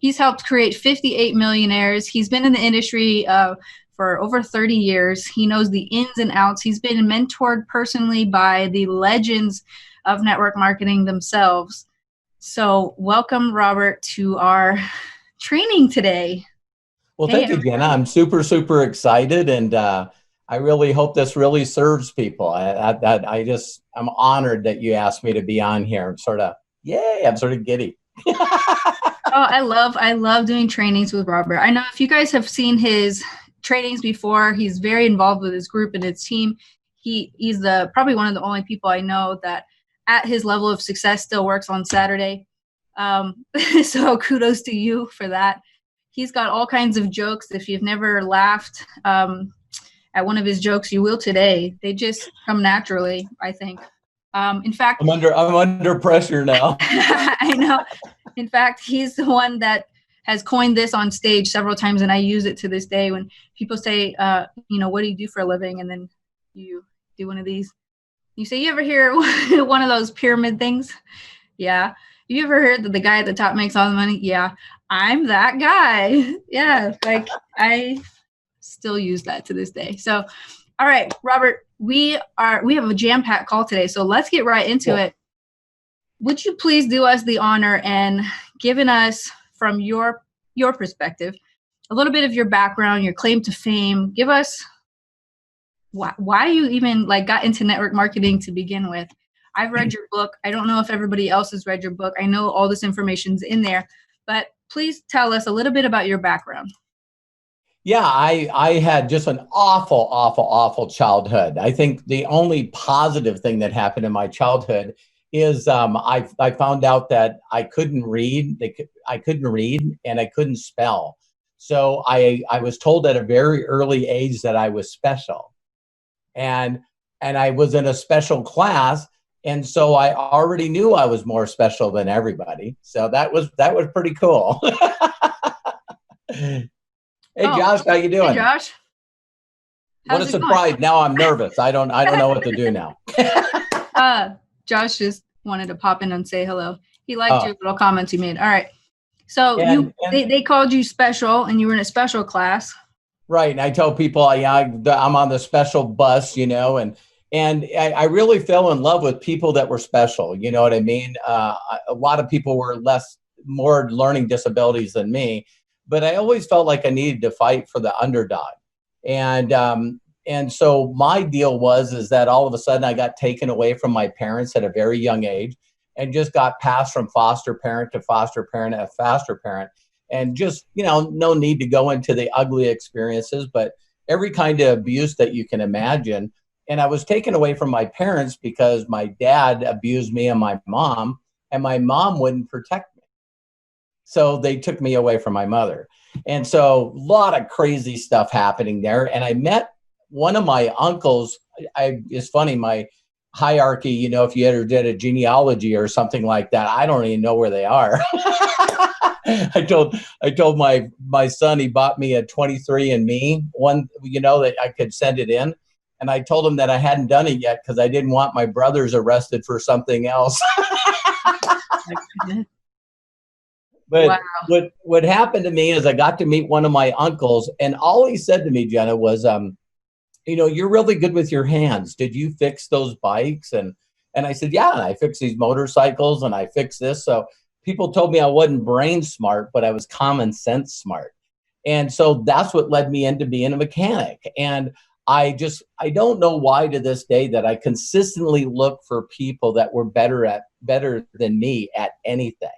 He's helped create 58 millionaires. He's been in the industry for over 30 years. He knows the ins and outs. He's been mentored personally by the legends of network marketing themselves. So welcome, Robert, to our training today. Well, Hey, thank you, Jenna. I'm super, super excited, and I really hope this really serves people. I'm honored that you asked me to be on here. I'm sort of, yay! I'm sort of giddy. Oh, I love doing trainings with Robert. I know if you guys have seen his trainings before, he's very involved with his group and his team. He's the probably one of the only people I know that at his level of success still works on Saturday. So kudos to you for that. He's got all kinds of jokes. If you've never laughed at one of his jokes, you will today. They just come naturally, I think. In fact, I'm under pressure now. I know. In fact, he's the one that has coined this on stage several times, and I use it to this day when people say, what do you do for a living? And then you do one of these. You say, you ever hear one of those pyramid things? Yeah. You ever heard that the guy at the top makes all the money? Yeah. I'm that guy. Yeah. Like I still use that to this day. So, all right, Robert, we have a jam-packed call today, so let's get right into it. Would you please do us the honor and giving us from your perspective a little bit of your background, your claim to fame? Give us why you even got into network marketing to begin with. I've read your book. I don't know if everybody else has read your book. I know all this information's in there, but please tell us a little bit about your background. Yeah, I had just an awful, awful, awful childhood. I think the only positive thing that happened in my childhood is I found out that I couldn't read. I couldn't read and I couldn't spell. So I was told at a very early age that I was special, and I was in a special class, and so I already knew I was more special than everybody. So that was pretty cool. Hey, Josh, how you doing? Hey, Josh. What a surprise. Going? Now I'm nervous. I don't know what to do now. Josh just wanted to pop in and say hello. He liked your little comments you made. All right. So they called you special and you were in a special class. Right. And I tell people, I'm on the special bus, and I really fell in love with people that were special. You know what I mean? A lot of people were more learning disabilities than me. But I always felt like I needed to fight for the underdog. And so my deal is that all of a sudden I got taken away from my parents at a very young age and just got passed from foster parent to foster parent to foster parent. And just, no need to go into the ugly experiences, but every kind of abuse that you can imagine. And I was taken away from my parents because my dad abused me and my mom wouldn't protect me. So they took me away from my mother. And so a lot of crazy stuff happening there. And I met one of my uncles. It's funny, my hierarchy, if you ever did a genealogy or something like that, I don't even know where they are. I told my son, he bought me a 23andMe one, that I could send it in. And I told him that I hadn't done it yet because I didn't want my brothers arrested for something else. But wow. What happened to me is I got to meet one of my uncles, and all he said to me, Jenna, was, you're really good with your hands. Did you fix those bikes? And I said, yeah, and I fixed these motorcycles and I fixed this. So people told me I wasn't brain smart, but I was common sense smart. And so that's what led me into being a mechanic. And I don't know why to this day that I consistently look for people that were better than me at anything.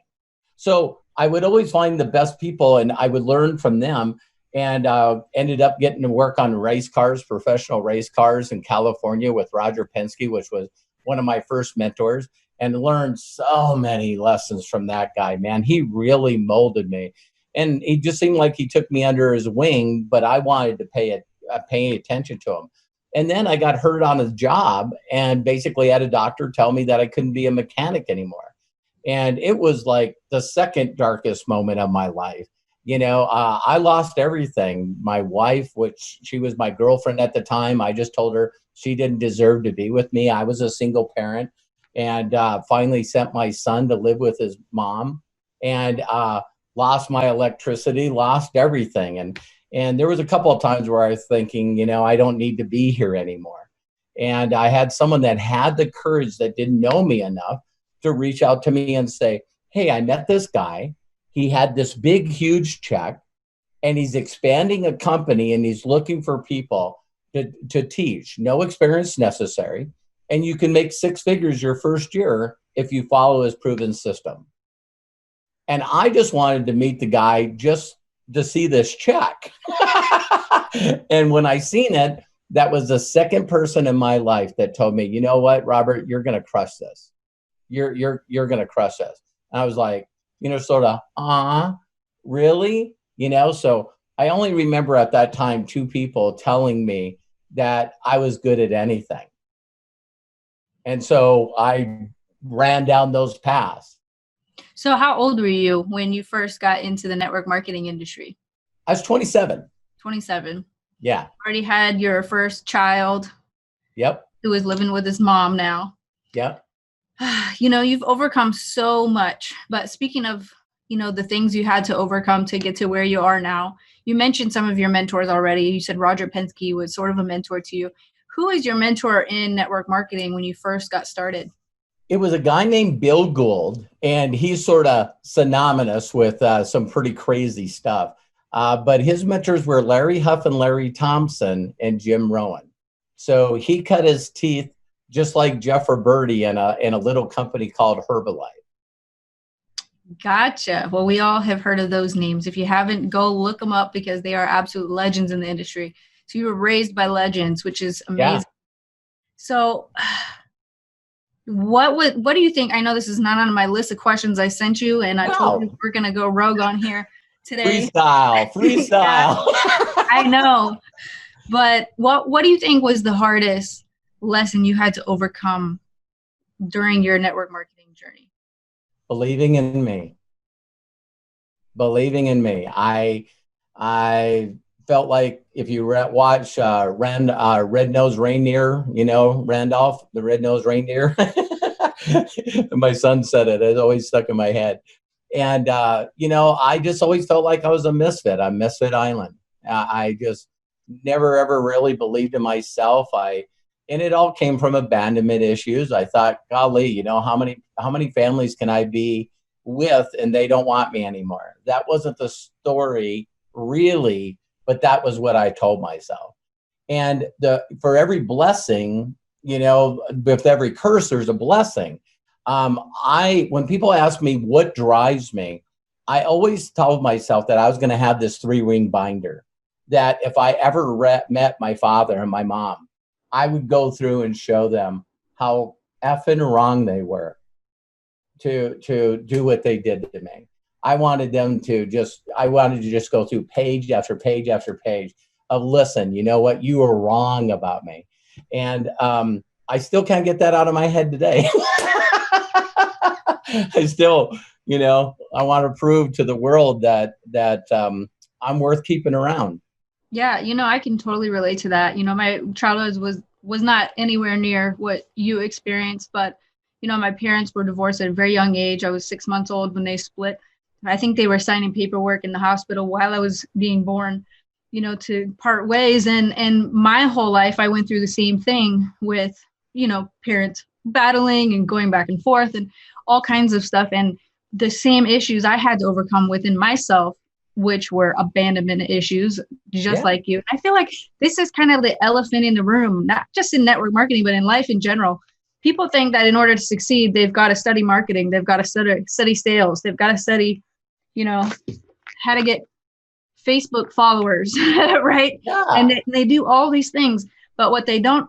So I would always find the best people and I would learn from them, and ended up getting to work on race cars, professional race cars in California with Roger Penske, which was one of my first mentors, and learned so many lessons from that guy, man. He really molded me. And he just seemed like he took me under his wing, but I wanted to pay attention to him. And then I got hurt on a job and basically had a doctor tell me that I couldn't be a mechanic anymore. And it was like the second darkest moment of my life. I lost everything. My wife, which she was my girlfriend at the time, I just told her she didn't deserve to be with me. I was a single parent, and finally sent my son to live with his mom. And lost my electricity, lost everything. And there was a couple of times where I was thinking, you know, I don't need to be here anymore. And I had someone that had the courage, that didn't know me enough, to reach out to me and say, hey, I met this guy. He had this big, huge check, and he's expanding a company, and he's looking for people to teach. No experience necessary. And you can make 6 figures your first year if you follow his proven system. And I just wanted to meet the guy just to see this check. And when I seen it, that was the second person in my life that told me, you know what, Robert, you're going to crush this. You're going to crush this. And I was like, you know, sort of, really? You know, so I only remember at that time 2 people telling me that I was good at anything. And so I ran down those paths. So how old were you when you first got into the network marketing industry? I was 27. 27. Yeah. Already had your first child. Yep. Who is living with his mom now. Yep. You know, you've overcome so much. But speaking of, you know, the things you had to overcome to get to where you are now, you mentioned some of your mentors already. You said Roger Penske was sort of a mentor to you. Who is your mentor in network marketing when you first got started? It was a guy named Bill Gould, and he's sort of synonymous with some pretty crazy stuff. But his mentors were Larry Huff and Larry Thompson and Jim Rohn. So he cut his teeth just like Jeff Roberti in a little company called Herbalife. Gotcha. Well, we all have heard of those names. If you haven't, go look them up because they are absolute legends in the industry. So you were raised by legends, which is amazing. Yeah. So what do you think? I know this is not on my list of questions I sent you, and I told you we're going to go rogue on here today. Freestyle. I know. But what do you think was the hardest lesson you had to overcome during your network marketing journey? Believing in me. I felt like if you watch Red-Nosed Reindeer, you know, Randolph, the Red-Nosed Reindeer. My son said it. It always stuck in my head. And, you know, I just always felt like I was a misfit on Misfit Island. I just never, ever really believed in myself. And it all came from abandonment issues. I thought, golly, you know, how many families can I be with and they don't want me anymore? That wasn't the story really, but that was what I told myself. And for every blessing, you know, with every curse, there's a blessing. When people ask me what drives me, I always told myself that I was going to have this 3-ring binder, that if I ever met my father and my mom, I would go through and show them how effing wrong they were to do what they did to me. I wanted to just go through page after page after page of, listen, you know what, you were wrong about me. And I still can't get that out of my head today. I still, you know, I want to prove to the world that I'm worth keeping around. Yeah, you know, I can totally relate to that. You know, my childhood was not anywhere near what you experienced, but, you know, my parents were divorced at a very young age. I was 6 months old when they split. I think they were signing paperwork in the hospital while I was being born, you know, to part ways. And my whole life, I went through the same thing with, you know, parents battling and going back and forth and all kinds of stuff. And the same issues I had to overcome within myself, which were abandonment issues, just like you. I feel like this is kind of the elephant in the room, not just in network marketing, but in life in general. People think that in order to succeed, they've got to study marketing. They've got to study sales. They've got to study, you know, how to get Facebook followers, right? Yeah. And they do all these things. But what they don't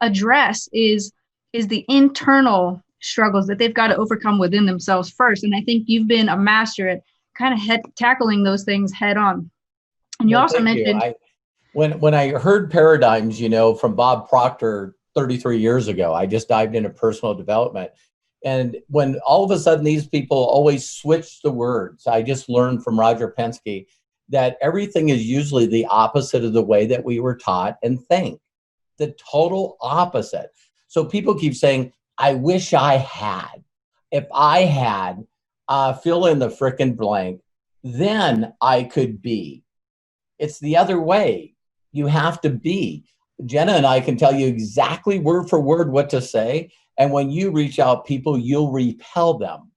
address is the internal struggles that they've got to overcome within themselves first. And I think you've been a master at kind of tackling those things head on. And you also mentioned when I heard paradigms, you know, from Bob Proctor 33 years ago, I just dived into personal development. And when all of a sudden these people always switch the words, I just learned from Roger Penske that everything is usually the opposite of the way that we were taught and think. The total opposite. So people keep saying, I wish I had. If I had, fill in the frickin' blank. then I could be. It's the other way. You have to be. Jenna and I can tell you exactly word for word what to say. And when you reach out people, you'll repel them.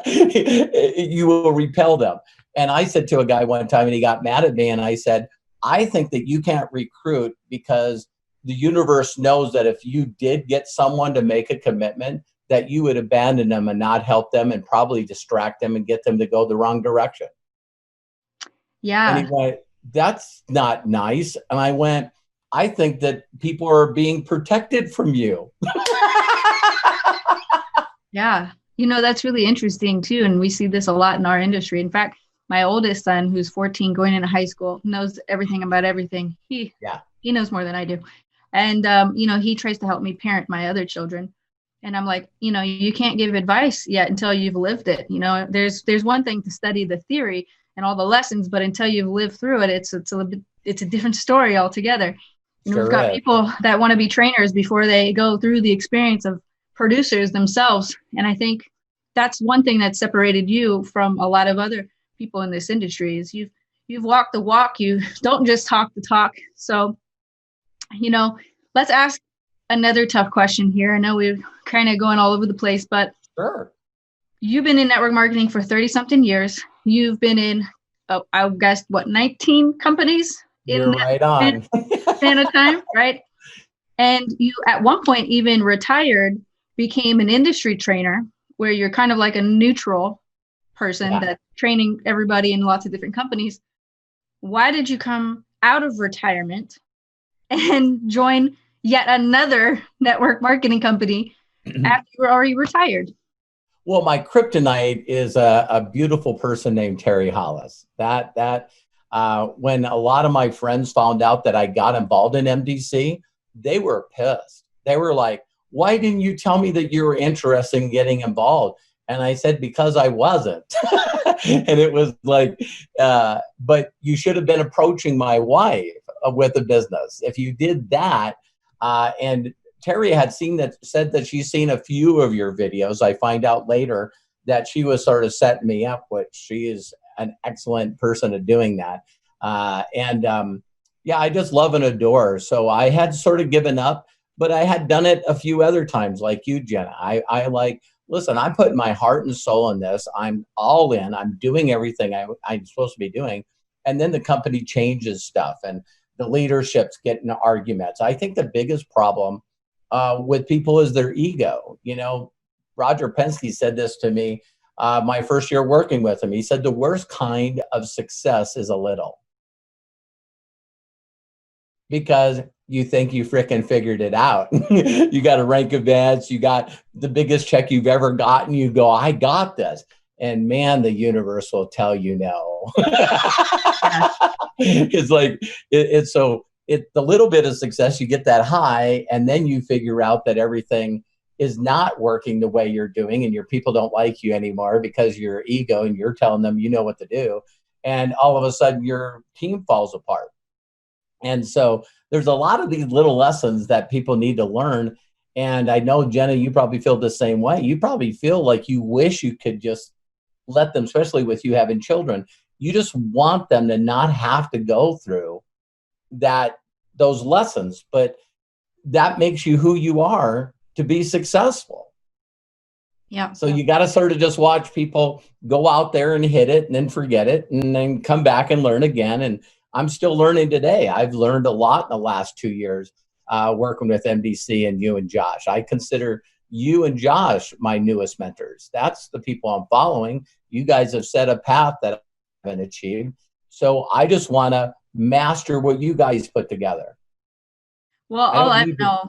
You will repel them. And I said to a guy one time, and he got mad at me, and I said, I think that you can't recruit because the universe knows that if you did get someone to make a commitment, that you would abandon them and not help them and probably distract them and get them to go the wrong direction. Yeah. And he went, that's not nice. And I went, I think that people are being protected from you. Yeah. You know, that's really interesting too. And we see this a lot in our industry. In fact, my oldest son, who's 14, going into high school, knows everything about everything. He knows more than I do. And, you know, he tries to help me parent my other children. And I'm like, you know, you can't give advice yet until you've lived it. You know, there's one thing to study the theory and all the lessons, but until you've lived through it, it's a different story altogether. And we've got people that want to be trainers before they go through the experience of producers themselves. And I think that's one thing that separated you from a lot of other people in this industry is you've walked the walk. You don't just talk the talk. So, you know, let's ask another tough question here. I know we're kind of going all over the place, but sure. You've been in network marketing for 30 something years. You've been in, I guess, 19 companies You're right on. span of time, right? And you, at one point, even retired, became an industry trainer, where you're kind of like a neutral person that's training everybody in lots of different companies. Why did you come out of retirement and join yet another network marketing company after you were already retired? Well, my kryptonite is a beautiful person named Terry Hollis. When a lot of my friends found out that I got involved in MDC, they were pissed. They were like, why didn't you tell me that you were interested in getting involved? And I said, because I wasn't. And it was like, but you should have been approaching my wife with a business. If you did that, and Terry had said that she's seen a few of your videos. I find out later that she was sort of setting me up, which she is an excellent person at doing that. I just love and adore. So I had sort of given up, but I had done it a few other times like you, Jenna. I like, listen, I'm putting my heart and soul in this. I'm all in. I'm doing everything I'm supposed to be doing. And then the company changes stuff and the leadership's getting arguments. I think the biggest problem with people is their ego. You know, Roger Penske said this to me my first year working with him. He said, the worst kind of success is a little. Because you think you fricking figured it out. You got a rank advance, you got the biggest check you've ever gotten, you go, I got this. And man, the universe will tell you no. It's like, the little bit of success, you get that high, and then you figure out that everything is not working the way you're doing, and your people don't like you anymore because your ego, and you're telling them you know what to do. And all of a sudden your team falls apart. And so there's a lot of these little lessons that people need to learn. And I know, Jenna, you probably feel the same way. You probably feel like you wish you could just let them, especially with you having children, you just want them to not have to go through those lessons. But that makes you who you are to be successful. Yeah. So you got to sort of just watch people go out there and hit it and then forget it and then come back and learn again. And I'm still learning today. I've learned a lot in the last 2 years working with MDC and you and Josh. I consider you and Josh my newest mentors. That's the people I'm following. You guys have set a path that I haven't achieved. So I just want to master what you guys put together. Well, all I know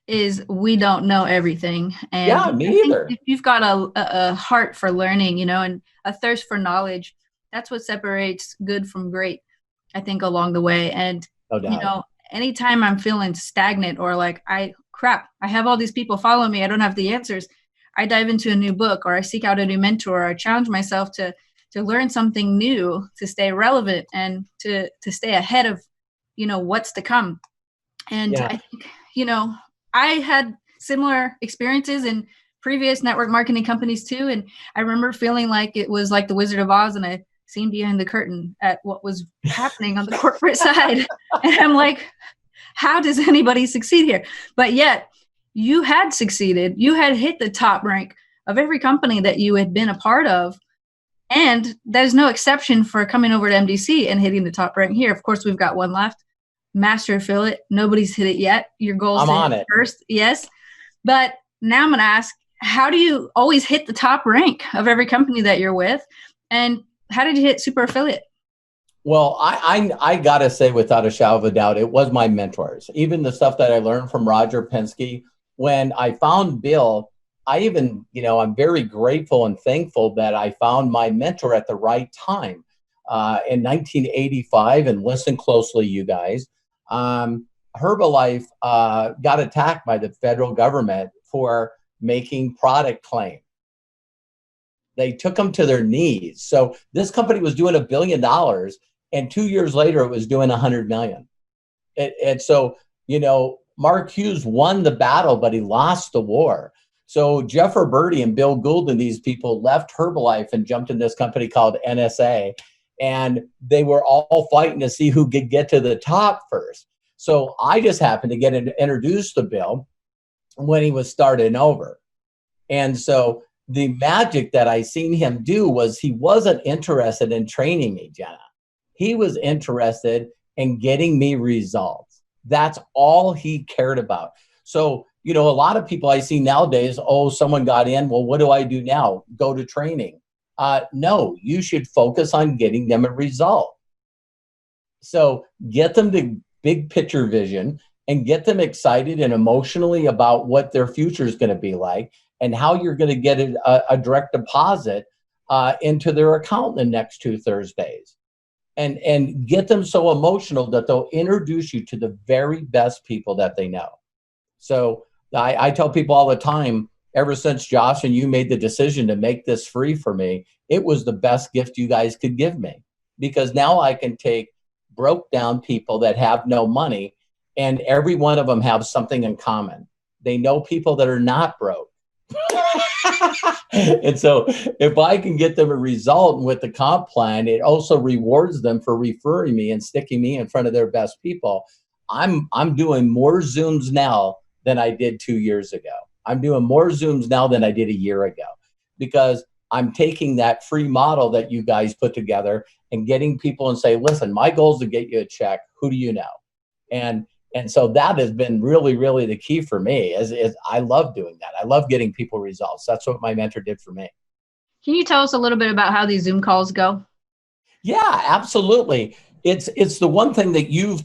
is we don't know everything. And yeah, me either. If you've got a heart for learning, you know, and a thirst for knowledge, that's what separates good from great, I think, along the way. And, you know, anytime I'm feeling stagnant or like, I have all these people following me, I don't have the answers, I dive into a new book, or I seek out a new mentor, or I challenge myself to learn something new, to stay relevant and to stay ahead of, you know, what's to come. And I think, you know, I had similar experiences in previous network marketing companies too. And I remember feeling like it was like the Wizard of Oz, and I seen behind the curtain at what was happening on the corporate side. And I'm like, how does anybody succeed here? But yet you had succeeded. You had hit the top rank of every company that you had been a part of. And there's no exception for coming over to MDC and hitting the top rank here. Of course, we've got one left. Master affiliate. Nobody's hit it yet. Your goal is to hit it first. Yes. But now I'm going to ask, how do you always hit the top rank of every company that you're with? And how did you hit super affiliate? Well, I got to say, without a shadow of a doubt, it was my mentors. Even the stuff that I learned from Roger Penske. When I found Bill, I even, I'm very grateful and thankful that I found my mentor at the right time. In 1985, and listen closely, you guys, Herbalife got attacked by the federal government for making product claim. They took them to their knees. So this company was doing $1 billion, and 2 years later, it was doing 100 million. And so, Mark Hughes won the battle, but he lost the war. So Jeff Herberti and Bill Gould and these people left Herbalife and jumped in this company called NSA. And they were all fighting to see who could get to the top first. So I just happened to get introduced to Bill when he was starting over. And so the magic that I seen him do was he wasn't interested in training me, Jenna. He was interested in getting me results. That's all he cared about. So, a lot of people I see nowadays, someone got in. Well, what do I do now? Go to training. No, you should focus on getting them a result. So get them to big picture vision and get them excited and emotionally about what their future is going to be like and how you're going to get a direct deposit into their account in the next 2 Thursdays. And get them so emotional that they'll introduce you to the very best people that they know. So I tell people all the time, ever since Josh and you made the decision to make this free for me, it was the best gift you guys could give me, because now I can take broke down people that have no money, and every one of them have something in common. They know people that are not broke. And so if I can get them a result with the comp plan, it also rewards them for referring me and sticking me in front of their best people. I'm doing more Zooms now than I did 2 years ago. I'm doing more Zooms now than I did a year ago, because I'm taking that free model that you guys put together and getting people and say, listen, my goal is to get you a check. Who do you know? And so that has been really, really the key for me. Is I love doing that. I love getting people results. That's what my mentor did for me. Can you tell us a little bit about how these Zoom calls go? Yeah, absolutely. It's the one thing that you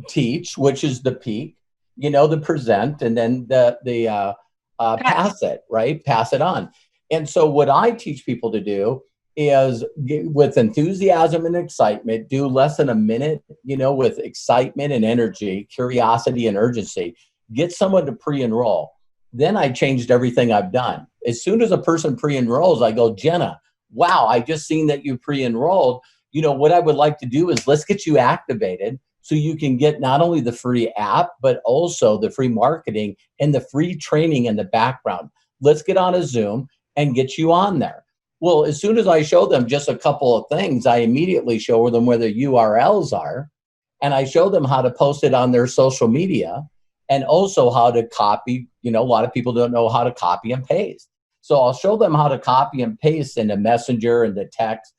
teach, which is the peak, the present, and then the pass it, right? Pass it on. And so what I teach people to do is, with enthusiasm and excitement, do less than a minute, with excitement and energy, curiosity and urgency, get someone to pre-enroll. Then I changed everything I've done. As soon as a person pre-enrolls, I go, Jenna, wow, I just seen that you pre-enrolled. What I would like to do is let's get you activated so you can get not only the free app, but also the free marketing and the free training in the background. Let's get on a Zoom and get you on there. Well, as soon as I show them just a couple of things, I immediately show them where the URLs are, and I show them how to post it on their social media, and also how to copy. A lot of people don't know how to copy and paste. So I'll show them how to copy and paste in the Messenger and the text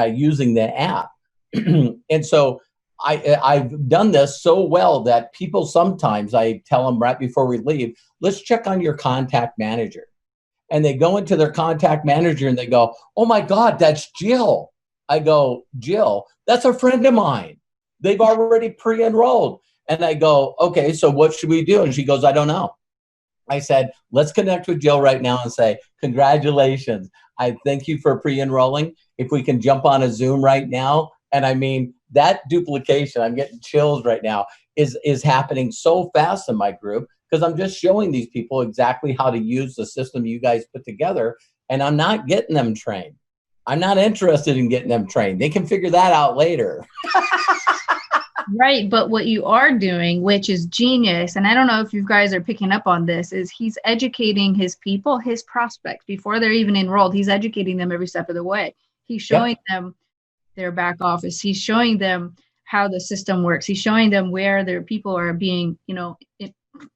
using the app. And so I've done this so well that people sometimes, I tell them right before we leave, let's check on your contact manager. And they go into their contact manager and they go, oh my God, that's Jill. I go, Jill, that's a friend of mine. They've already pre-enrolled. And I go, okay, so what should we do? And she goes, I don't know. I said, let's connect with Jill right now and say, congratulations. I thank you for pre-enrolling. If we can jump on a Zoom right now. And I mean, that duplication, I'm getting chills right now, is happening so fast in my group, because I'm just showing these people exactly how to use the system you guys put together, and I'm not getting them trained. I'm not interested in getting them trained. They can figure that out later. Right, but what you are doing, which is genius, and I don't know if you guys are picking up on this, is he's educating his people, his prospects, before they're even enrolled. He's educating them every step of the way. He's showing them their back office. He's showing them how the system works. He's showing them where their people are being,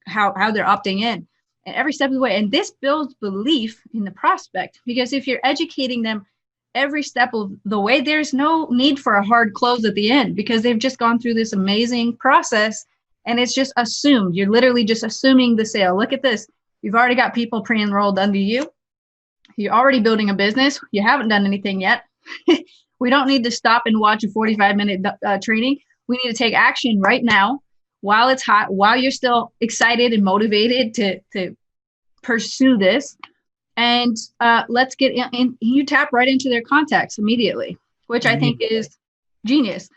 how they're opting in, and every step of the way. And this builds belief in the prospect, because if you're educating them every step of the way, there's no need for a hard close at the end, because they've just gone through this amazing process and it's just assumed. You're literally just assuming the sale. Look at this. You've already got people pre-enrolled under you. You're already building a business. You haven't done anything yet. We don't need to stop and watch a 45-minute training. We need to take action right now while it's hot, while you're still excited and motivated to pursue this. And let's get in. You tap right into their contacts immediately, which I think is genius.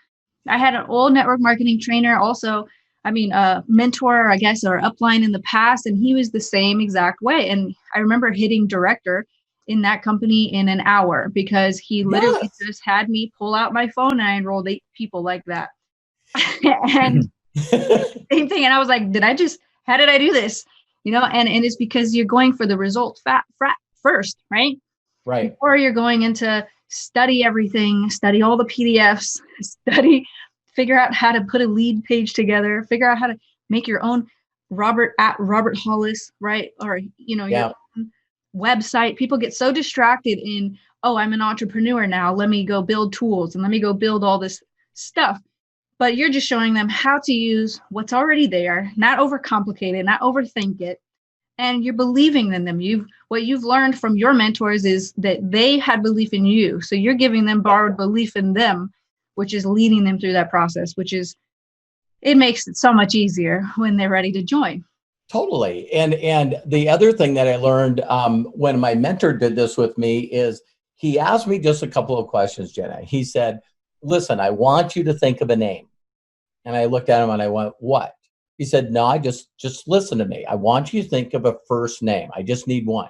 I had an old network marketing trainer also, mentor, I guess, or upline in the past, and he was the same exact way. And I remember hitting director in that company in an hour, because he literally just had me pull out my phone, and I enrolled 8 people like that. And same thing. And I was like, how did I do this? And it's because you're going for the results first, right? Right. Before you're going into study everything, study all the PDFs, figure out how to put a lead page together, figure out how to make your own Robert Hollis, right? Or, your own website. People get so distracted in, oh, I'm an entrepreneur now. Let me go build tools and let me go build all this stuff. But you're just showing them how to use what's already there, not overcomplicate it, not overthink it. And you're believing in them. What you've learned from your mentors is that they had belief in you. So you're giving them borrowed belief in them, which is leading them through that process, it makes it so much easier when they're ready to join. Totally. And the other thing that I learned when my mentor did this with me is he asked me just a couple of questions, Jenna. He said, listen, I want you to think of a name. And I looked at him and I went, what? He said, no, just listen to me. I want you to think of a first name. I just need one.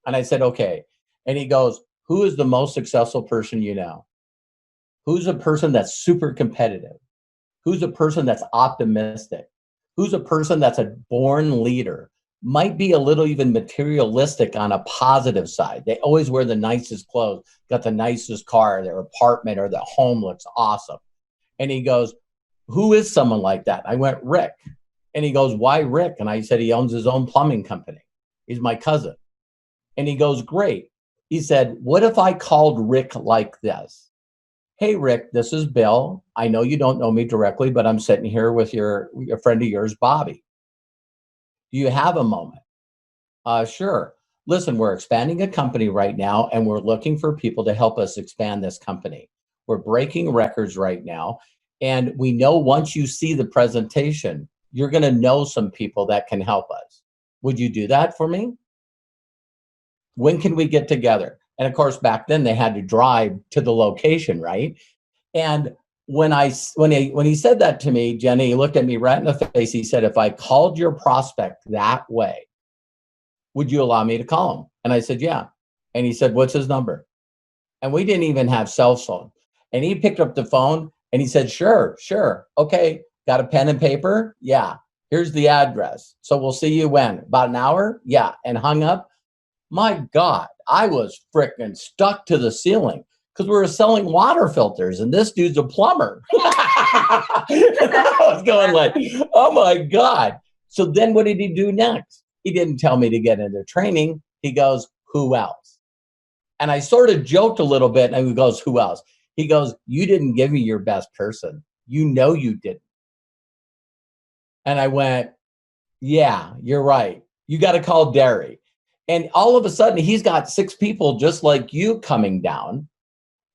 And I said, okay. And he goes, who is the most successful person you know? Who's a person that's super competitive? Who's a person that's optimistic? Who's a person that's a born leader? Might be a little even materialistic on a positive side. They always wear the nicest clothes, got the nicest car, their apartment or their home looks awesome. And he goes, who is someone like that? I went, Rick. And he goes, why Rick? And I said, he owns his own plumbing company. He's my cousin. And he goes, great. He said, what if I called Rick like this? Hey, Rick, this is Bill. I know you don't know me directly, but I'm sitting here with a friend of yours, Bobby. Do you have a moment? Sure. Listen, we're expanding a company right now, and we're looking for people to help us expand this company. We're breaking records right now. And we know once you see the presentation, you're going to know some people that can help us. Would you do that for me? When can we get together? And of course, back then they had to drive to the location, right? And when he said that to me, Jenny, he looked at me right in the face. He said, if I called your prospect that way, would you allow me to call him? And I said, yeah. And he said, what's his number? And we didn't even have cell phone. And he picked up the phone and he said, sure. Okay. Got a pen and paper? Yeah. Here's the address. So we'll see you when? About an hour? Yeah. And hung up. My God, I was freaking stuck to the ceiling because we were selling water filters and this dude's a plumber. I was going like, oh my God. So then what did he do next? He didn't tell me to get into training. He goes, who else? And I sort of joked a little bit and he goes, who else? He goes, you didn't give me your best person. You know you didn't. And I went, yeah, you're right. You got to call Derry. And all of a sudden, he's got 6 people just like you coming down.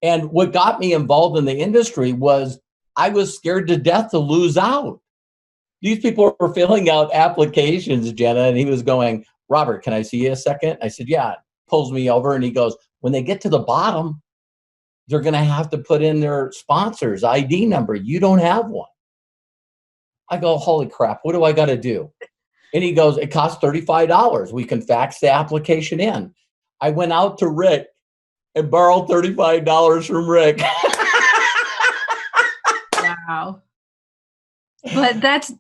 And what got me involved in the industry was I was scared to death to lose out. These people were filling out applications, Jenna, and he was going, Robert, can I see you a second? I said, yeah. Pulls me over and he goes, when they get to the bottom, they're going to have to put in their sponsor's ID number. You don't have one. I go, holy crap, what do I got to do? And he goes, it costs $35. We can fax the application in. I went out to Rick and borrowed $35 from Rick. Wow. But that's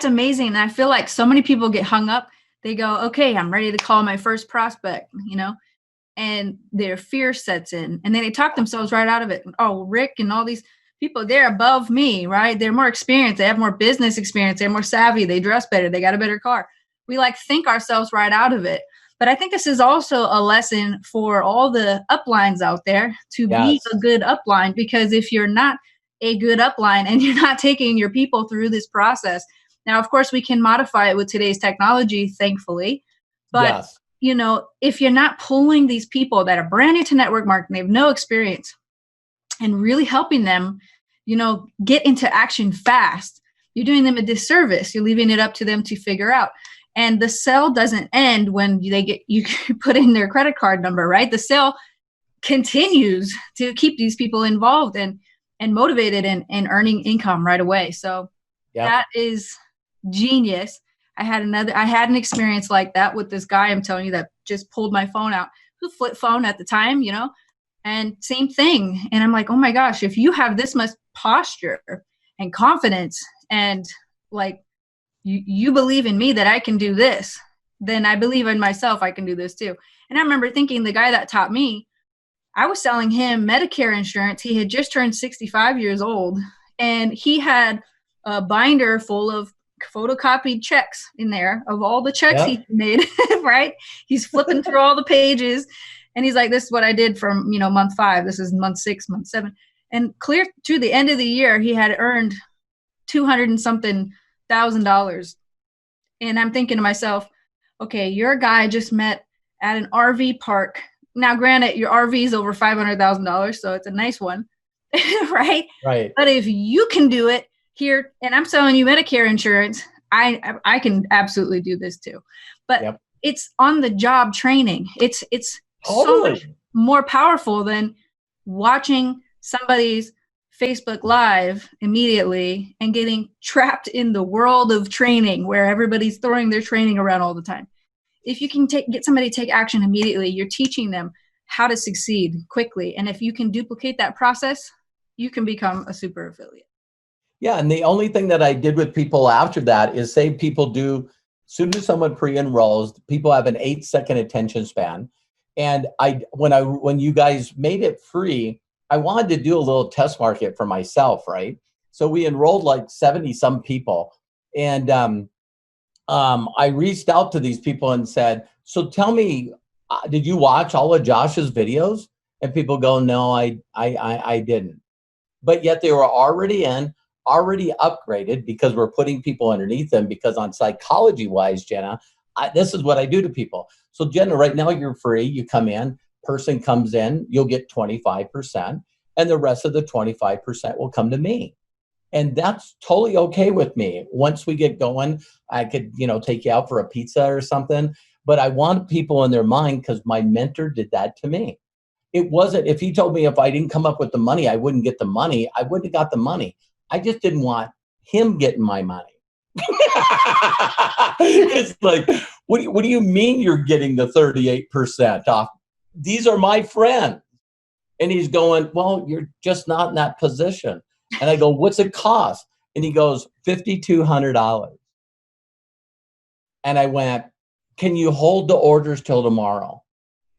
amazing. And I feel like so many people get hung up. They go, okay, I'm ready to call my first prospect, and their fear sets in, and then they talk themselves right out of it. Oh, Rick and all these people, they're above me, right? They're more experienced. They have more business experience. They're more savvy. They dress better. They got a better car. We like think ourselves right out of it. But I think this is also a lesson for all the uplines out there to be a good upline, because if you're not a good upline and you're not taking your people through this process, now, of course, we can modify it with today's technology, thankfully. But, you know, if you're not pulling these people that are brand new to network marketing, they have no experience, and really helping them, you know, get into action fast, you're doing them a disservice. You're leaving it up to them to figure out. And the sale doesn't end when you put in their credit card number, right? The sale continues to keep these people involved and motivated and earning income right away. So that is genius. I had an experience like that with this guy I'm telling you that just pulled my phone out. It was a flip phone at the time, you know, and same thing. And I'm like, oh my gosh, if you have this much posture and confidence and like, you believe in me that I can do this, then I believe in myself I can do this too. And I remember thinking the guy that taught me, I was selling him Medicare insurance. He had just turned 65 years old, and he had a binder full of photocopied checks in there of all the checks he made, right? He's flipping through all the pages, and he's like, this is what I did from, you know, month 5. This is month 6, month 7. And clear to the end of the year, he had earned 200 and something $1,000. And I'm thinking to myself, okay, your guy just met at an RV park. Now, granted, your RV is over $500,000, so it's a nice one, right? Right. But if you can do it here, and I'm selling you Medicare insurance, I can absolutely do this too. But it's on the job training. It's so much more powerful than watching somebody's Facebook Live immediately and getting trapped in the world of training where everybody's throwing their training around all the time. If you can get somebody to take action immediately, you're teaching them how to succeed quickly. And if you can duplicate that process, you can become a super affiliate. Yeah. And the only thing that I did with people after that is say people do, as soon as someone pre-enrolls, people have an 8-second attention span. And when you guys made it free, I wanted to do a little test market for myself, right? So we enrolled like 70 some people. And I reached out to these people and said, so tell me, did you watch all of Josh's videos? And people go, no, I didn't. But yet they were already upgraded because we're putting people underneath them, because on psychology wise, Jenna, this is what I do to people. So Jenna, right now you're free. You come in, person comes in, you'll get 25%, and the rest of the 25% will come to me. And that's totally okay with me. Once we get going, I could, you know, take you out for a pizza or something. But I want people in their mind, because my mentor did that to me. It wasn't, if he told me if I didn't come up with the money, I wouldn't get the money, I wouldn't have got the money. I just didn't want him getting my money. It's like, what do you mean you're getting the 38% off? These are my friends. And he's going, well, you're just not in that position. And I go, what's it cost? And he goes, $5,200. And I went, can you hold the orders till tomorrow?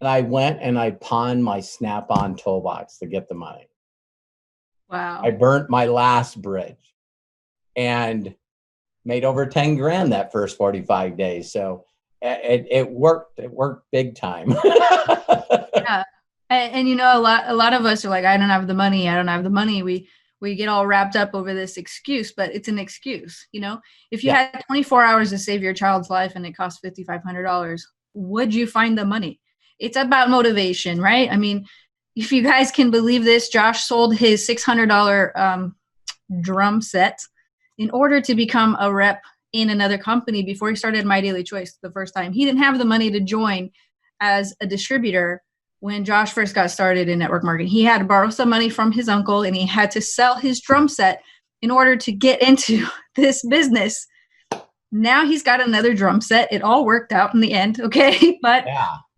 And I went and I pawned my Snap-on toolbox to get the money. Wow. I burnt my last bridge and made over 10 grand that first 45 days. So it worked. It worked big time. Yeah. And you know, a lot of us are like, I don't have the money. I don't have the money. We get all wrapped up over this excuse, but it's an excuse. You know, if you had 24 hours to save your child's life and it costs $5,500, would you find the money? It's about motivation, right? I mean, if you guys can believe this, Josh sold his $600 drum set in order to become a rep in another company before he started My Daily Choice the first time. He didn't have the money to join as a distributor when Josh first got started in network marketing. He had to borrow some money from his uncle, and he had to sell his drum set in order to get into this business. Now he's got another drum set. It all worked out in the end, okay? But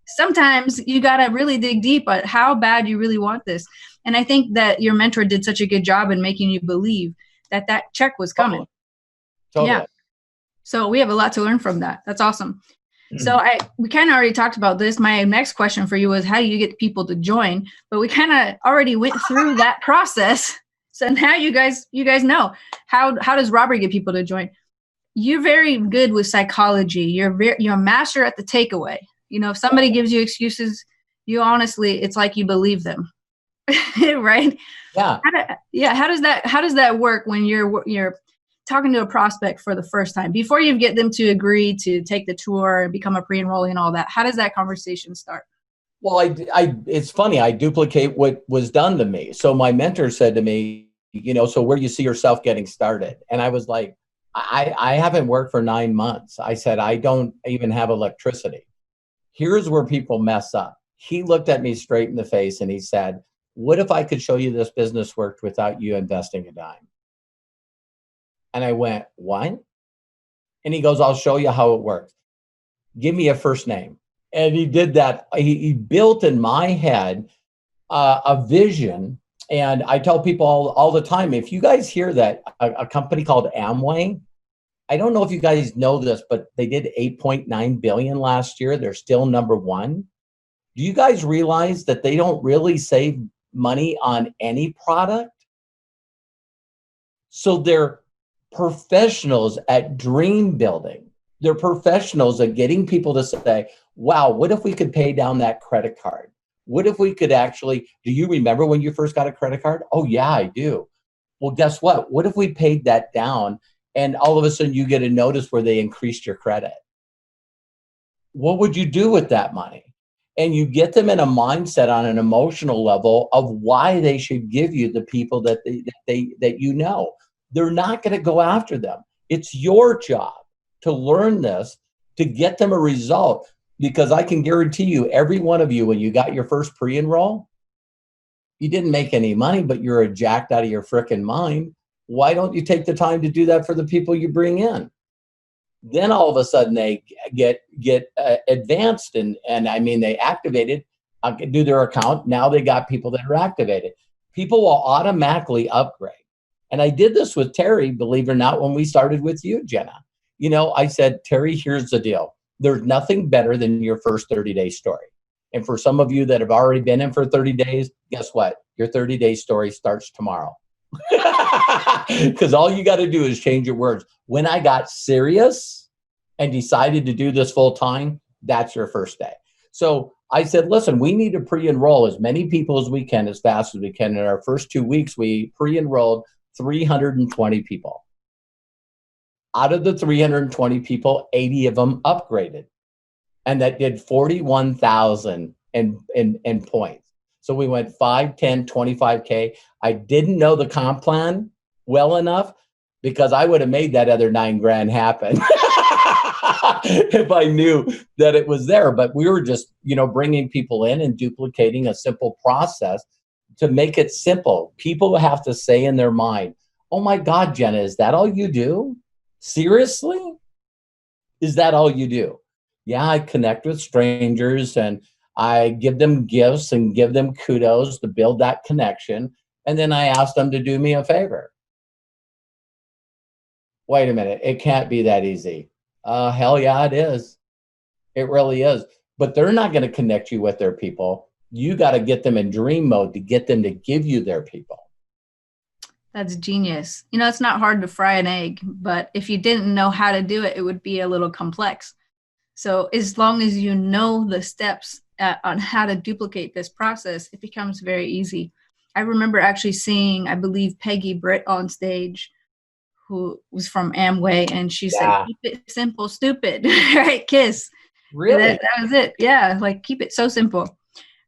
sometimes you got to really dig deep at how bad you really want this. And I think that your mentor did such a good job in making you believe that that check was coming. Totally. Yeah. So we have a lot to learn from that. That's awesome. So we kind of already talked about this. My next question for you was, how do you get people to join? But we kind of already went through that process. So now you guys know how does Robert get people to join? You're very good with psychology. You're a master at the takeaway. You know, if somebody gives you excuses, you honestly, it's like you believe them, right? Yeah. How does that work when you're talking to a prospect for the first time before you get them to agree to take the tour and become a pre-enrollee and all that? How does that conversation start? Well, it's funny. I duplicate what was done to me. So my mentor said to me, so where do you see yourself getting started? And I was like, I haven't worked for 9 months. I said, I don't even have electricity. Here's where people mess up. He looked at me straight in the face and he said, what if I could show you this business worked without you investing a dime? And I went, what? And he goes, I'll show you how it works. Give me a first name. And he did that. He built in my head a vision. And I tell people all the time, if you guys hear that a company called Amway, I don't know if you guys know this, but they did 8.9 billion last year. They're still number one. Do you guys realize that they don't really save money on any product? So they're professionals at dream building. They're professionals at getting people to say, wow, what if we could pay down that credit card? What if we could actually, do you remember when you first got a credit card? Oh yeah, I do. Well, guess what? What if we paid that down and all of a sudden you get a notice where they increased your credit? What would you do with that money? And you get them in a mindset on an emotional level of why they should give you the people that you know. They're not going to go after them. It's your job to learn this, to get them a result, because I can guarantee you, every one of you, when you got your first pre-enroll, you didn't make any money, but you're jacked out of your frickin' mind. Why don't you take the time to do that for the people you bring in? Then all of a sudden they get advanced and I mean, they activated, do their account. Now they got people that are activated. People will automatically upgrade. And I did this with Terry, believe it or not, when we started with you, Jenna. I said, Terry, here's the deal. There's nothing better than your first 30-day story. And for some of you that have already been in for 30 days, guess what? Your 30-day story starts tomorrow. Because all you got to do is change your words. When I got serious and decided to do this full time, that's your first day. So I said, listen, we need to pre-enroll as many people as we can, as fast as we can. In our first 2 weeks, we pre-enrolled 320 people. Out of the 320 people, 80 of them upgraded. And that did 41,000 in points. So we went 5, 10, 25K. I didn't know the comp plan well enough because I would have made that other $9,000 happen if I knew that it was there. But we were just, bringing people in and duplicating a simple process to make it simple. People have to say in their mind, oh my God, Jenna, is that all you do? Seriously? Is that all you do? Yeah, I connect with strangers and I give them gifts and give them kudos to build that connection. And then I ask them to do me a favor. Wait a minute. It can't be that easy. Hell yeah, it is. It really is. But they're not going to connect you with their people. You got to get them in dream mode to get them to give you their people. That's genius. It's not hard to fry an egg, but if you didn't know how to do it, it would be a little complex. So as long as you know the steps on how to duplicate this process, it becomes very easy. I remember actually seeing, I believe, Peggy Britt on stage, who was from Amway, and she said, keep it simple, stupid, right? KISS. Really? That was it. Yeah, like keep it so simple.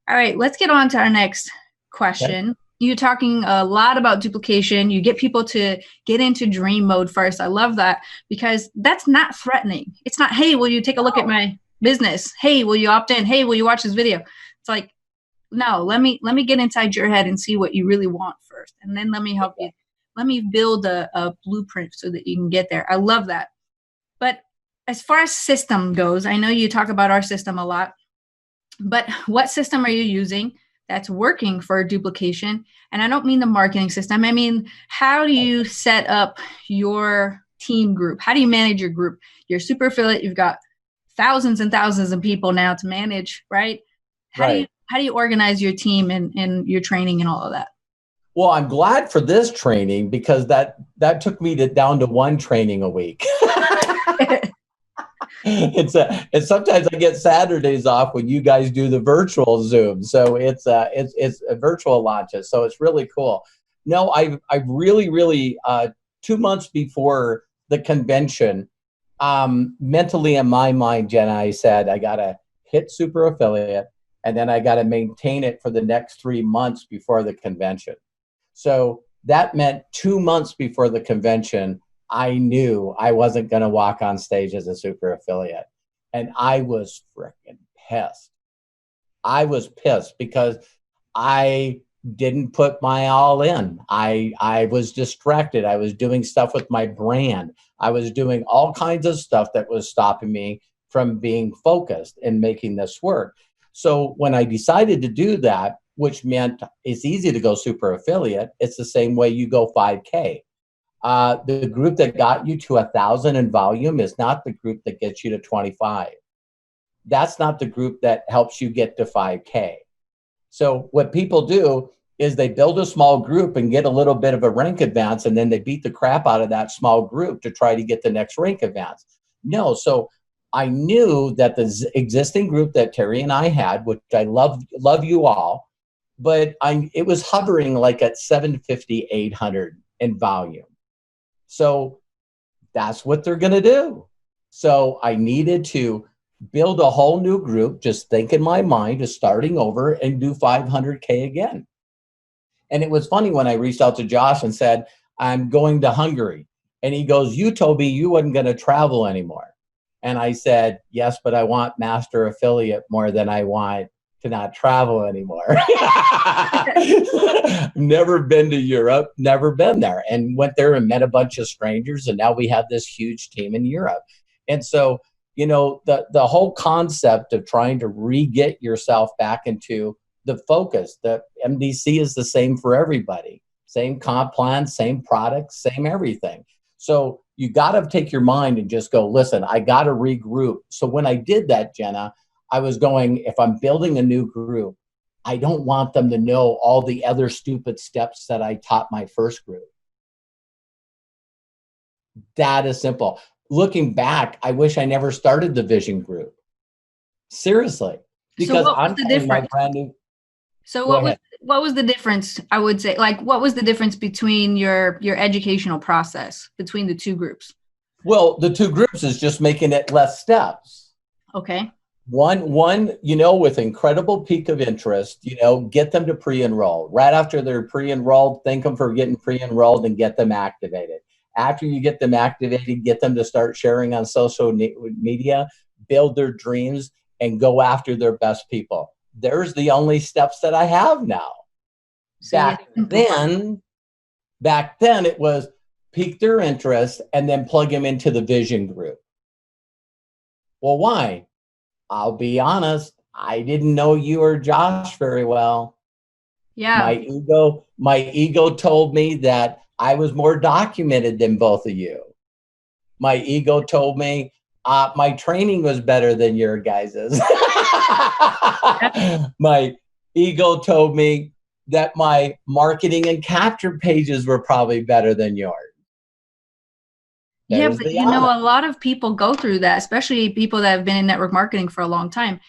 All right, let's get on to our next question. Okay. You're talking a lot about duplication. You get people to get into dream mode first. I love that because that's not threatening. It's not, hey, will you take a look at my business? Hey, will you opt in? Hey, will you watch this video? It's like, no, let me get inside your head and see what you really want first. And then let me help you. Let me build a blueprint so that you can get there. I love that. But as far as system goes, I know you talk about our system a lot, but what system are you using that's working for duplication? And I don't mean the marketing system. I mean, how do you set up your team group? How do you manage your group? You're super affiliate. You've got thousands and thousands of people now to manage, right? How do you organize your team and your training and all of that? Well, I'm glad for this training because that took me down to one training a week. And sometimes I get Saturdays off when you guys do the virtual Zoom. So it's a virtual launches. So it's really cool. No, I've really 2 months before the convention, mentally in my mind, Jenna, I said, I got to hit super affiliate and then I got to maintain it for the next 3 months before the convention. So that meant 2 months before the convention, I knew I wasn't going to walk on stage as a super affiliate. And I was freaking pissed. I was pissed because I didn't put my all in. I was distracted. I was doing stuff with my brand. I was doing all kinds of stuff that was stopping me from being focused and making this work. So when I decided to do that, which meant it's easy to go super affiliate, it's the same way you go 5K. The group that got you to 1,000 in volume is not the group that gets you to 25. That's not the group that helps you get to 5K. So what people do is they build a small group and get a little bit of a rank advance, and then they beat the crap out of that small group to try to get the next rank advance. No, so I knew that the existing group that Terry and I had, which I love you all, but it was hovering like at 750, 800 in volume. So that's what they're going to do. So I needed to build a whole new group, just think in my mind of starting over and do 500K again. And it was funny when I reached out to Josh and said, I'm going to Hungary. And he goes, you told me you wasn't going to travel anymore. And I said, yes, but I want master affiliate more than I want to not travel anymore. Never been to Europe, never been there, and went there and met a bunch of strangers. And now we have this huge team in Europe. And so, you know, the whole concept of trying to re-get yourself back into the focus, the MDC is the same for everybody. Same comp plan, same product, same everything. So you got to take your mind and just go, listen, I got to regroup. So when I did that, Jenna, I was going, if I'm building a new group, I don't want them to know all the other stupid steps that I taught my first group. That is simple. Looking back, I wish I never started the vision group. Seriously. Because so I'm telling my brand new. So what was the difference, I would say, like what was the difference between your educational process between the two groups? Well, the two groups is just making it less steps. Okay. One, you know, with incredible peak of interest, you know, get them to pre-enroll. Right after they're pre-enrolled, thank them for getting pre-enrolled and get them activated. After you get them activated, get them to start sharing on social media, build their dreams, and go after their best people. There's the only steps that I have now. Back then it was pique their interest and then plug them into the vision group. Well, why? I'll be honest, I didn't know you or Josh very well. Yeah. My ego told me that I was more documented than both of you. My ego told me my training was better than your guys's. My ego told me that my marketing and capture pages were probably better than yours. Yeah, but you know, a lot of people go through that, especially people that have been in network marketing for a long time.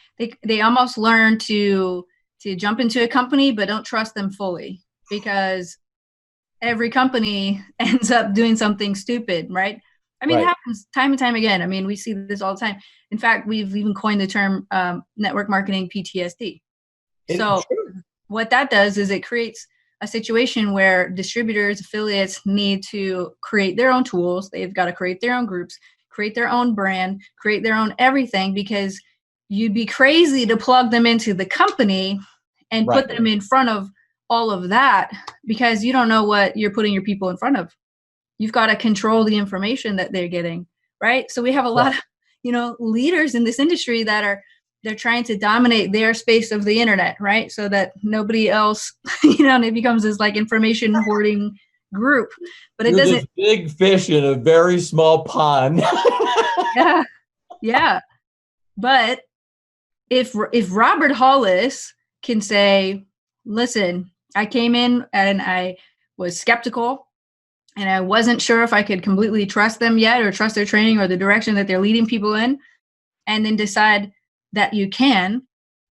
They almost learn to jump into a company, but don't trust them fully because every company ends up doing something stupid, right? I mean, It happens time and time again. I mean, we see this all the time. In fact, we've even coined the term network marketing PTSD. So what that does is it creates a situation where distributors, affiliates need to create their own tools. They've got to create their own groups, create their own brand, create their own everything, because you'd be crazy to plug them into the company and put them in front of all of that because you don't know what you're putting your people in front of. You've got to control the information that they're getting, right? So we have a lot of, you know, leaders in this industry that they're trying to dominate their space of the internet, right? So that nobody else, you know, and it becomes this like information hoarding group. But it doesn't. This big fish in a very small pond. Yeah. But if Robert Hollis can say, listen, I came in and I was skeptical and I wasn't sure if I could completely trust them yet or trust their training or the direction that they're leading people in, and then decide that you can,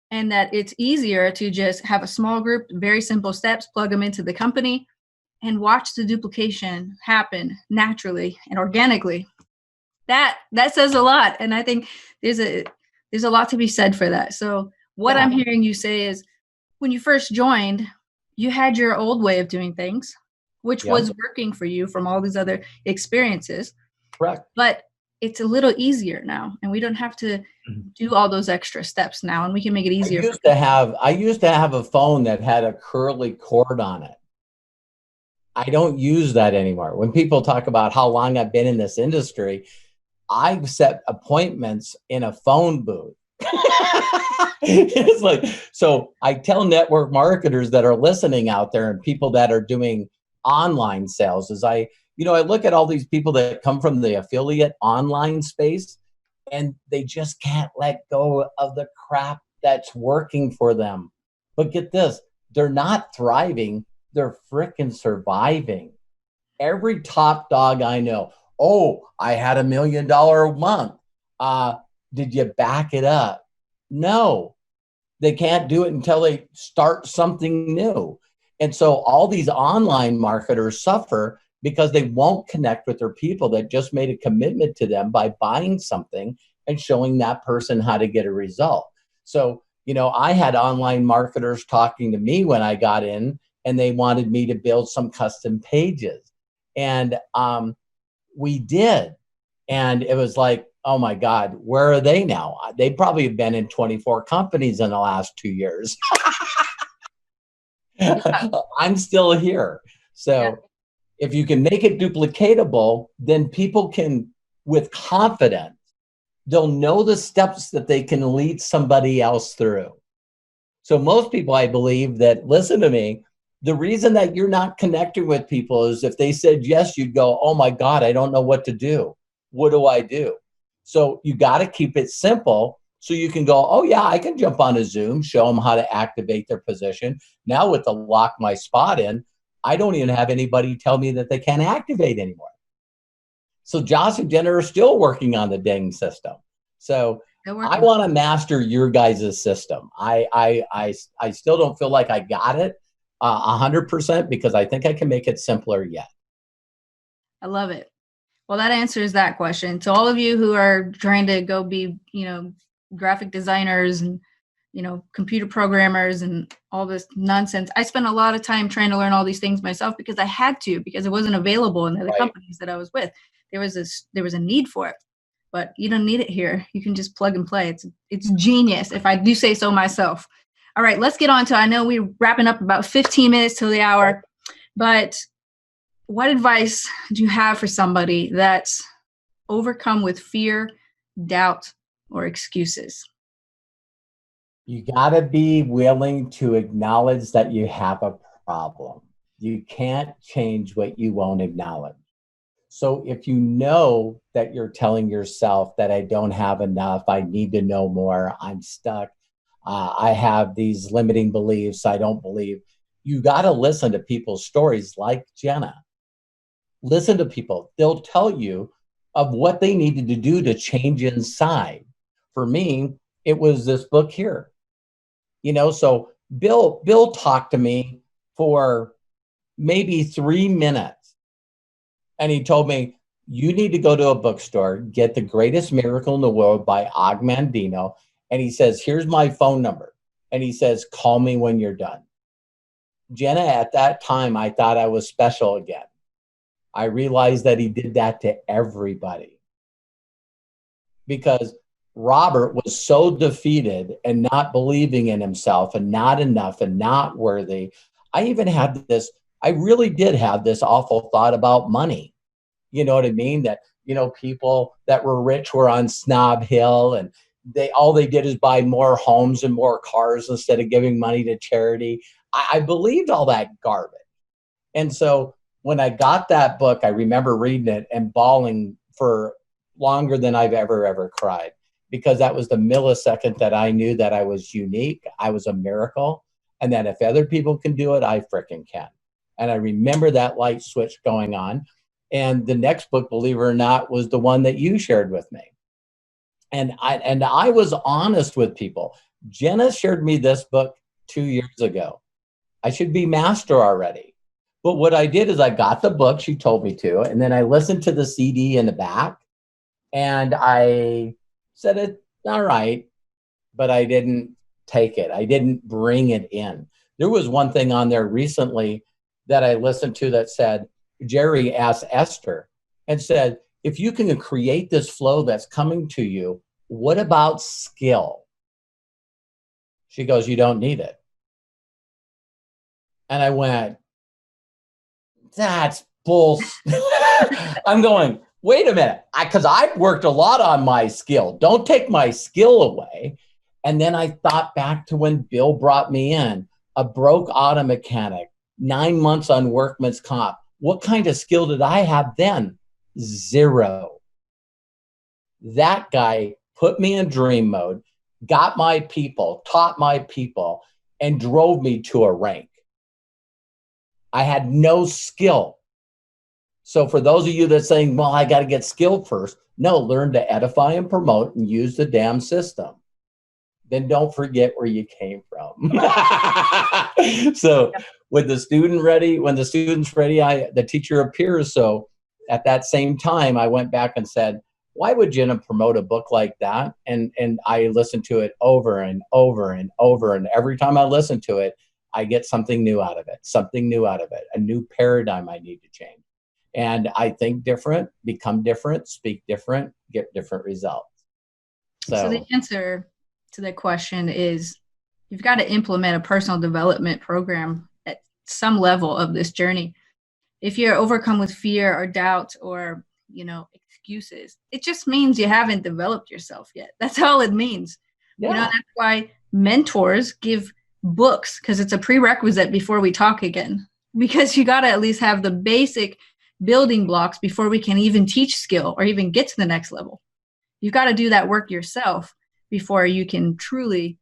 and that it's easier to just have a small group, very simple steps, plug them into the company, and watch the duplication happen naturally and organically. That says a lot. And I think there's a lot to be said for that. So what I'm hearing you say is, when you first joined, you had your old way of doing things, which was working for you from all these other experiences. Correct. But it's a little easier now, and we don't have to do all those extra steps now, and we can make it easier. I used to have a phone that had a curly cord on it. I don't use that anymore. When people talk about how long I've been in this industry, I've set appointments in a phone booth. It's like, so I tell network marketers that are listening out there and people that are doing online sales, is I look at all these people that come from the affiliate online space, and they just can't let go of the crap that's working for them. But get this, they're not thriving, they're freaking surviving. Every top dog I know, oh, I had $1 million a month. Did you back it up? No, they can't do it until they start something new. And so all these online marketers suffer because they won't connect with their people that just made a commitment to them by buying something and showing that person how to get a result. So, I had online marketers talking to me when I got in, and they wanted me to build some custom pages. And we did. And it was like, oh my God, where are they now? They probably have been in 24 companies in the last 2 years. I'm still here. So if you can make it duplicatable, then people can, with confidence, they'll know the steps that they can lead somebody else through. So most people, I believe, that listen to me, the reason that you're not connecting with people is if they said yes, you'd go, oh my God, I don't know what to do. What do I do? So you got to keep it simple so you can go, oh yeah, I can jump on a Zoom, show them how to activate their position. Now with the lock my spot in, I don't even have anybody tell me that they can't activate anymore. So Josh and Jenna are still working on the dang system. So I want to master your guys' system. I still don't feel like I got it 100% because I think I can make it simpler yet. I love it. Well, that answers that question. To all of you who are trying to go be, graphic designers and, computer programmers and all this nonsense. I spent a lot of time trying to learn all these things myself because I had to, because it wasn't available in the other companies that I was with. There was a need for it, but you don't need it here. You can just plug and play. It's genius, if I do say so myself. All right, let's get on to, I know we're wrapping up about 15 minutes till the hour, but what advice do you have for somebody that's overcome with fear, doubt, or excuses? You got to be willing to acknowledge that you have a problem. You can't change what you won't acknowledge. So if you know that you're telling yourself that I don't have enough, I need to know more, I'm stuck, I have these limiting beliefs, I don't believe, you got to listen to people's stories like Jenna. Listen to people. They'll tell you of what they needed to do to change inside. For me, it was this book here. So Bill talked to me for maybe 3 minutes. And he told me, you need to go to a bookstore, get The Greatest Miracle in the World by Og Mandino. And he says, here's my phone number. And he says, call me when you're done. Jenna, at that time, I thought I was special again. I realized that he did that to everybody because Robert was so defeated and not believing in himself and not enough and not worthy. I really did have this awful thought about money. You know what I mean? That, people that were rich were on Snob Hill and all they did is buy more homes and more cars instead of giving money to charity. I believed all that garbage. And so when I got that book, I remember reading it and bawling for longer than I've ever cried. because that was the millisecond that I knew that I was unique. I was a miracle. And that if other people can do it, I frickin' can. And I remember that light switch going on. And the next book, believe it or not, was the one that you shared with me. And I was honest with people. Jenna shared me this book 2 years ago. I should be master already. But what I did is I got the book, she told me to, and then I listened to the CD in the back, and I said, it's all right, but I didn't take it. I didn't bring it in. There was one thing on there recently that I listened to that said, Jerry asked Esther and said, if you can create this flow that's coming to you, what about skill? She goes, you don't need it. And I went, that's bullshit. I'm going, wait a minute, because I've worked a lot on my skill. Don't take my skill away. And then I thought back to when Bill brought me in, a broke auto mechanic, 9 months on workman's comp. What kind of skill did I have then? Zero. That guy put me in dream mode, got my people, taught my people, and drove me to a rank. I had no skill. So for those of you that's saying, well, I got to get skilled first. No, learn to edify and promote and use the damn system. Then don't forget where you came from. So when the student's ready, the teacher appears. So at that same time, I went back and said, why would Jenna promote a book like that? And I listened to it over and over and over. And every time I listen to it, I get something new out of it, a new paradigm I need to change. And I think different, become different, speak different, get different results. So the answer to that question is you've got to implement a personal development program at some level of this journey. If you're overcome with fear or doubt or, excuses, it just means you haven't developed yourself yet. That's all it means. Yeah. That's why mentors give books, because it's a prerequisite before we talk again, because you got to at least have the basic building blocks before we can even teach skill or even get to the next level. You've got to do that work yourself before you can truly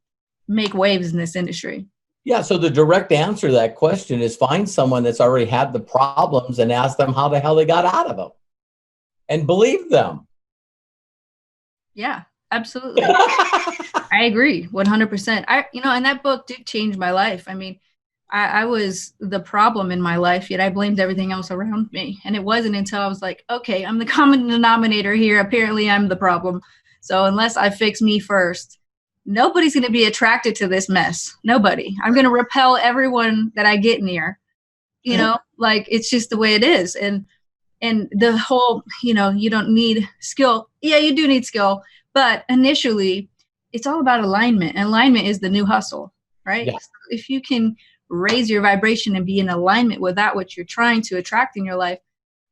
make waves in this industry. Yeah. So the direct answer to that question is find someone that's already had the problems and ask them how the hell they got out of them and believe them. Yeah, absolutely. I agree 100%. And that book did change my life. I mean, I was the problem in my life, yet I blamed everything else around me. And it wasn't until I was like, okay, I'm the common denominator here. Apparently I'm the problem. So unless I fix me first, nobody's going to be attracted to this mess. Nobody. I'm going to repel everyone that I get near. Like it's just the way it is. And the whole, you don't need skill. Yeah, you do need skill. But initially, it's all about alignment. And alignment is the new hustle, right? Yeah. So if you can raise your vibration and be in alignment with that which you're trying to attract in your life,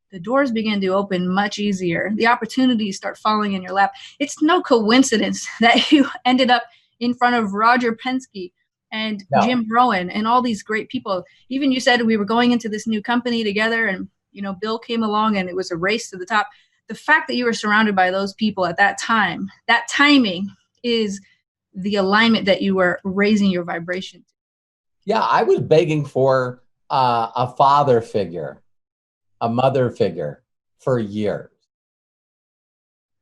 the doors begin to open much easier. The opportunities start falling in your lap. It's no coincidence that you ended up in front of Roger Penske and Jim Rohn and all these great people. Even you said we were going into this new company together and, Bill came along and it was a race to the top. The fact that you were surrounded by those people at that time, that timing is the alignment that you were raising your vibration to. Yeah, I was begging for a father figure, a mother figure for years.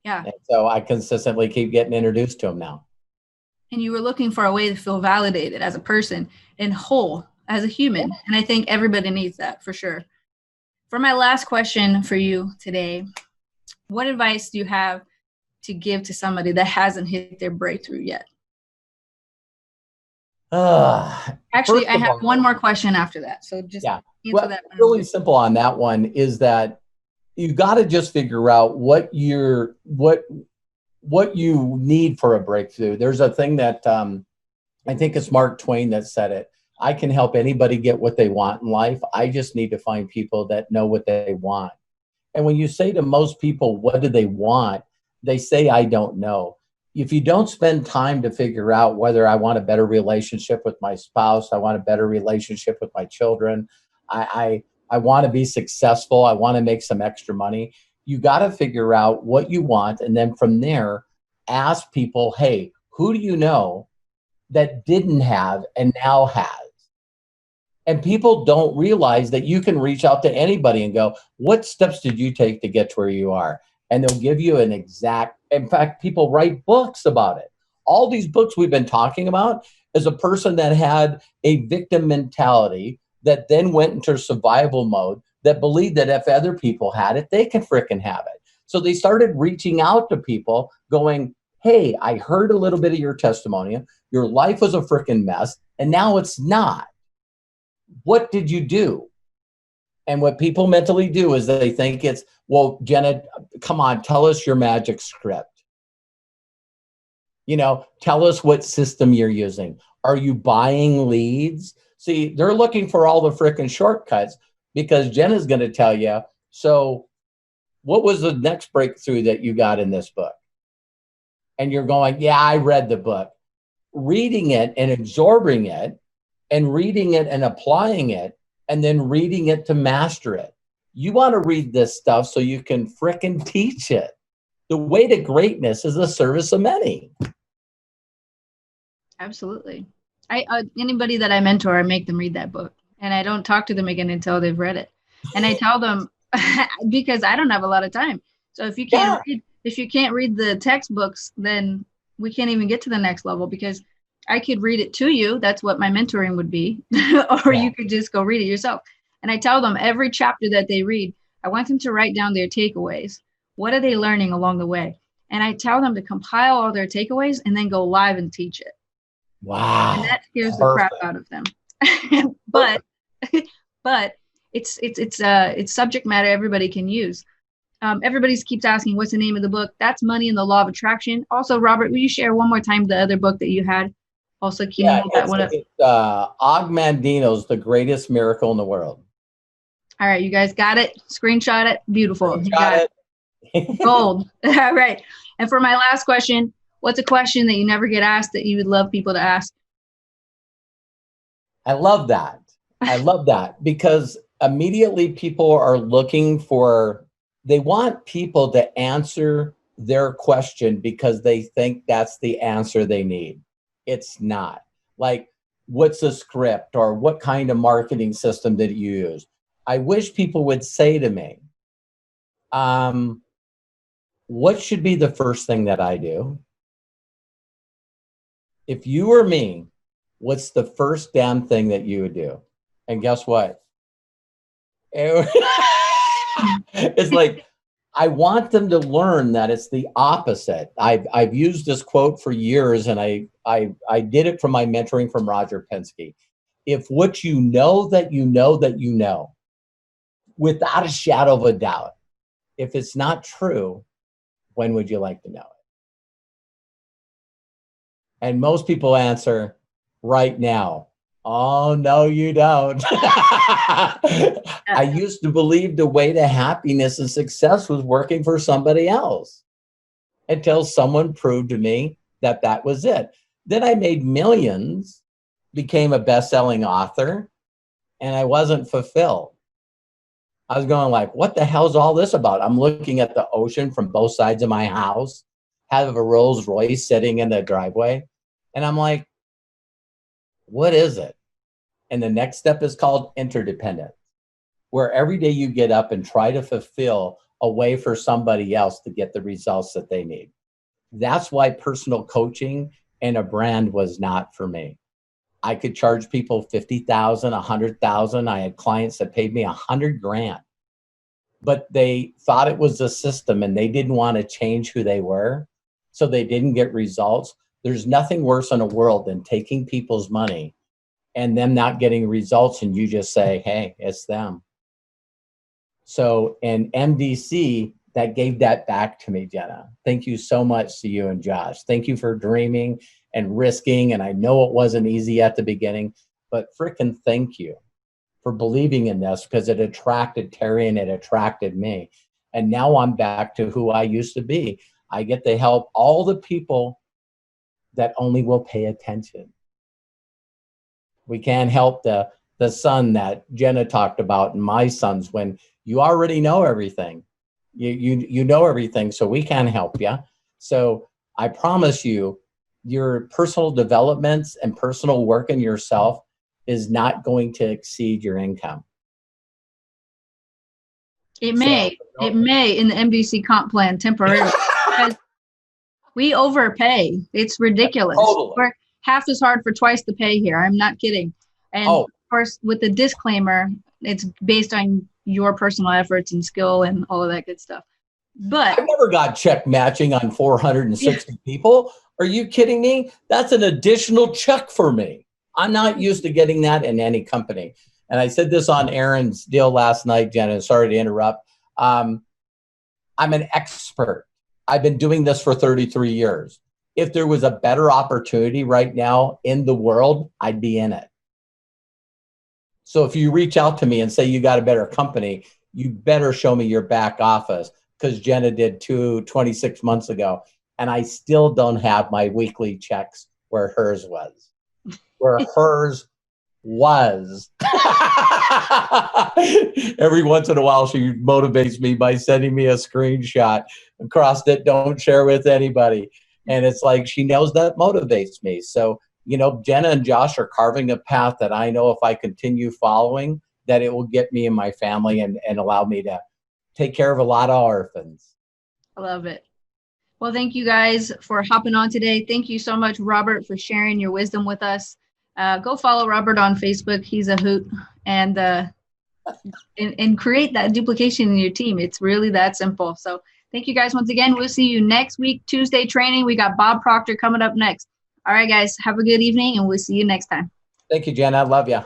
Yeah. And so I consistently keep getting introduced to him now. And you were looking for a way to feel validated as a person and whole as a human. And I think everybody needs that for sure. For my last question for you today, what advice do you have to give to somebody that hasn't hit their breakthrough yet? Actually, I have one more question after that. So just answer that. Really simple on that one is that you got to just figure out what you need for a breakthrough. There's a thing that I think it's Mark Twain that said it. I can help anybody get what they want in life. I just need to find people that know what they want. And when you say to most people, what do they want? They say, I don't know. If you don't spend time to figure out whether I want a better relationship with my spouse, I want a better relationship with my children, I want to be successful, I want to make some extra money, you got to figure out what you want. And then from there, ask people, hey, who do you know that didn't have and now has? And people don't realize that you can reach out to anybody and go, what steps did you take to get to where you are? And they'll give you an exact, in fact, people write books about it. All these books we've been talking about is a person that had a victim mentality that then went into survival mode, that believed that if other people had it, they can frickin' have it. So they started reaching out to people going, hey, I heard a little bit of your testimony. Your life was a frickin' mess, and now it's not. What did you do? And what people mentally do is they think it's, well, Jenna, come on, tell us your magic script. You know, tell us what system you're using. Are you buying leads? See, they're looking for all the frickin' shortcuts, because Jenna's going to tell you, so what was the next breakthrough that you got in this book? And you're going, yeah, I read the book. Reading it and absorbing it, and reading it and applying it, and then reading it to master it. You want to read this stuff so you can frickin' teach it. The way to greatness is the service of many. Absolutely. Anybody that I mentor, I make them read that book, and I don't talk to them again until they've read it. And I tell them, because I don't have a lot of time. So if you can't read the textbooks, then we can't even get to the next level, because I could read it to you. That's what my mentoring would be. Or you could just go read it yourself. And I tell them every chapter that they read, I want them to write down their takeaways. What are they learning along the way? And I tell them to compile all their takeaways and then go live and teach it. Wow. And that scares the crap out of them. but it's subject matter everybody can use. Everybody keeps asking, what's the name of the book? That's Money and the Law of Attraction. Also, Robert, will you share one more time the other book that you had? Also, can you hold that one up? Og Mandino's The Greatest Miracle in the World. All right, you guys got it? Screenshot it. Beautiful. You got it. Gold. All right. And for my last question, what's a question that you never get asked that you would love people to ask? I love that. I love that, because immediately people are looking for, they want people to answer their question because they think that's the answer they need. It's not. Like, what's a script, or what kind of marketing system did you use? I wish people would say to me, what should be the first thing that I do? If you were me, what's the first damn thing that you would do? And guess what? It's like, I want them to learn that it's the opposite. I've used this quote for years, and I did it from my mentoring from Roger Penske. If what you know that you know that you know, without a shadow of a doubt, if it's not true, when would you like to know it? And most people answer, right now. Oh, no, you don't. I used to believe the way to happiness and success was working for somebody else, until someone proved to me that that was it. Then I made millions, became a best-selling author, and I wasn't fulfilled. I was going like, what the hell's all this about? I'm looking at the ocean from both sides of my house, have a Rolls Royce sitting in the driveway, and I'm like, what is it? And the next step is called interdependence, where every day you get up and try to fulfill a way for somebody else to get the results that they need. That's why personal coaching and a brand was not for me. I could charge people $50,000, $100,000. I had clients that paid me $100,000, but they thought it was a system and they didn't want to change who they were, so they didn't get results. There's nothing worse in a world than taking people's money and them not getting results, and you just say, hey, it's them. So in MDC, that gave that back to me, Jenna. Thank you so much to you and Josh. Thank you for dreaming and risking. And I know it wasn't easy at the beginning, but frickin' thank you for believing in this, because it attracted Terry and it attracted me. And now I'm back to who I used to be. I get to help all the people that only will pay attention. We can't help the son that Jenna talked about, and my sons, when you already know everything. You know everything, so we can't help you. So I promise you, your personal developments and personal work in yourself is not going to exceed your income. It may in the MDC comp plan temporarily because we overpay. It's ridiculous. Totally. We're half as hard for twice the pay here. I'm not kidding. And of course, with the disclaimer, it's based on your personal efforts and skill and all of that good stuff. But I've never got check matching on 460 people. Are you kidding me? That's an additional check for me. I'm not used to getting that in any company. And I said this on Aaron's deal last night, Jenna. Sorry to interrupt. I'm an expert. I've been doing this for 33 years. If there was a better opportunity right now in the world, I'd be in it. So if you reach out to me and say you got a better company, you better show me your back office, because Jenna did 26 months ago, and I still don't have my weekly checks where hers was. Where hers was. Every once in a while, she motivates me by sending me a screenshot across it. Don't share with anybody. And it's like, she knows that motivates me. So, you know, Jenna and Josh are carving a path that I know if I continue following, that it will get me and my family and allow me to take care of a lot of orphans. I love it. Well, thank you guys for hopping on today. Thank you so much, Robert, for sharing your wisdom with us. Go follow Robert on Facebook. He's a hoot. And create that duplication in your team. It's really that simple. So thank you guys once again. We'll see you next week, Tuesday training. We got Bob Proctor coming up next. All right, guys, have a good evening, and we'll see you next time. Thank you, Jenna. I love you.